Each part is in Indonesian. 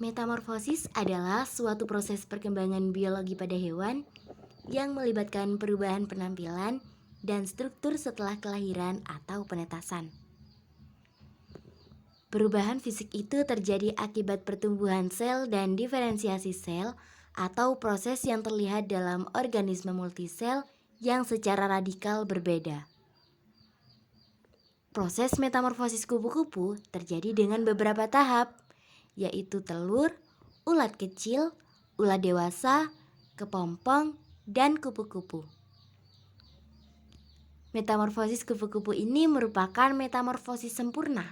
Metamorfosis adalah suatu proses perkembangan biologi pada hewan yang melibatkan perubahan penampilan dan struktur setelah kelahiran atau penetasan. Perubahan fisik itu terjadi akibat pertumbuhan sel dan diferensiasi sel atau proses yang terlihat dalam organisme multisel yang secara radikal berbeda. Proses metamorfosis kupu-kupu terjadi dengan beberapa tahap, yaitu telur, ulat kecil, ulat dewasa, kepompong, dan kupu-kupu. Metamorfosis kupu-kupu ini merupakan metamorfosis sempurna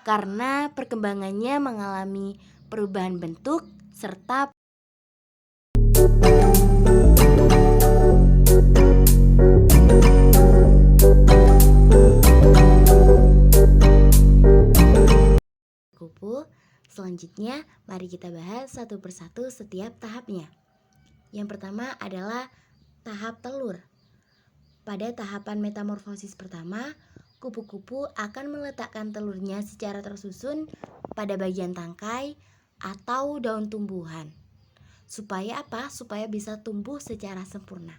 karena perkembangannya mengalami perubahan bentuk serta kupu. Selanjutnya, mari kita bahas satu persatu setiap tahapnya. Yang pertama adalah tahap telur. Pada tahapan metamorfosis pertama, kupu-kupu akan meletakkan telurnya secara tersusun pada bagian tangkai atau daun tumbuhan. Supaya apa? Supaya bisa tumbuh secara sempurna.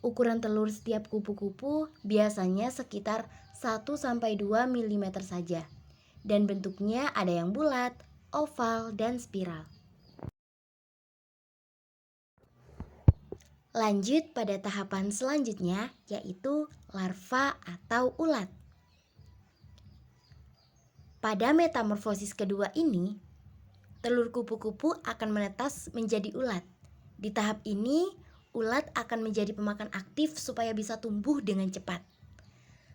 Ukuran telur setiap kupu-kupu biasanya sekitar 1-2 mm saja. Dan bentuknya ada yang bulat, oval, dan spiral. Lanjut pada tahapan selanjutnya, yaitu larva atau ulat. Pada metamorfosis kedua ini, telur kupu-kupu akan menetas menjadi ulat. Di tahap ini, ulat akan menjadi pemakan aktif supaya bisa tumbuh dengan cepat.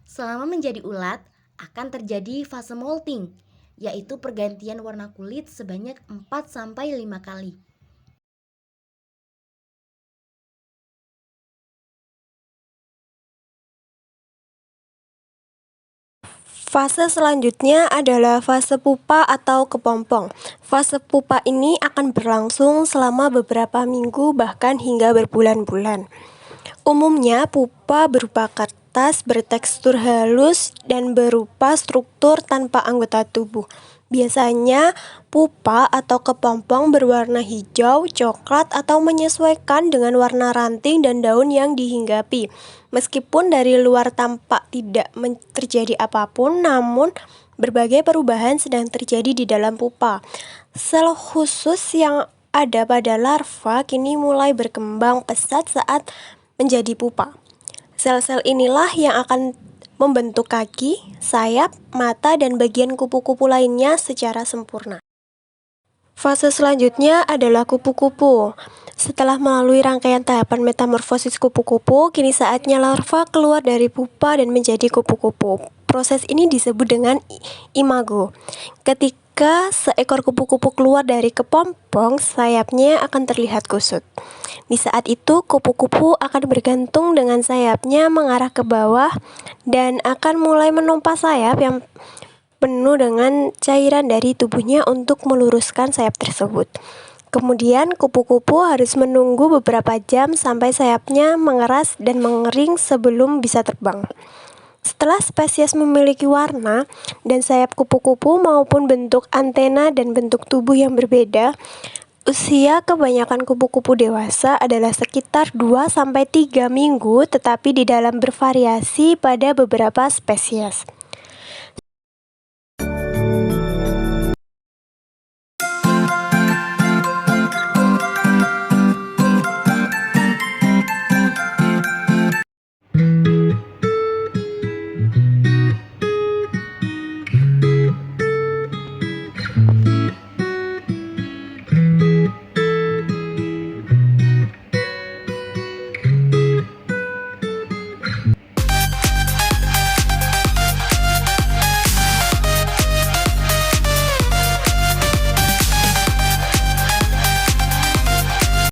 Selama menjadi ulat, akan terjadi fase molting, yaitu pergantian warna kulit sebanyak 4-5 kali. Fase selanjutnya adalah fase pupa atau kepompong. Fase pupa ini akan berlangsung selama beberapa minggu bahkan hingga berbulan-bulan. Umumnya pupa berupa kertas bertekstur halus dan berupa struktur tanpa anggota tubuh. Biasanya pupa atau kepompong berwarna hijau, coklat atau menyesuaikan dengan warna ranting dan daun yang dihinggapi. Meskipun dari luar tampak tidak terjadi apapun, namun berbagai perubahan sedang terjadi di dalam pupa. Sel khusus yang ada pada larva kini mulai berkembang pesat saat menjadi pupa. Sel-sel inilah yang akan membentuk kaki, sayap, mata, dan bagian kupu-kupu lainnya secara sempurna. Fase selanjutnya adalah kupu-kupu. Setelah melalui rangkaian tahapan metamorfosis kupu-kupu, kini saatnya larva keluar dari pupa dan menjadi kupu-kupu. Proses ini disebut dengan imago. Ketika seekor kupu-kupu keluar dari kepompong, sayapnya akan terlihat kusut. Di saat itu, kupu-kupu akan bergantung dengan sayapnya mengarah ke bawah dan akan mulai menumpas sayap yang penuh dengan cairan dari tubuhnya untuk meluruskan sayap tersebut. Kemudian kupu-kupu harus menunggu beberapa jam sampai sayapnya mengeras dan mengering sebelum bisa terbang. Setelah spesies memiliki warna dan sayap kupu-kupu maupun bentuk antena dan bentuk tubuh yang berbeda, usia kebanyakan kupu-kupu dewasa adalah sekitar 2-3 minggu, tetapi di dalam bervariasi pada beberapa spesies.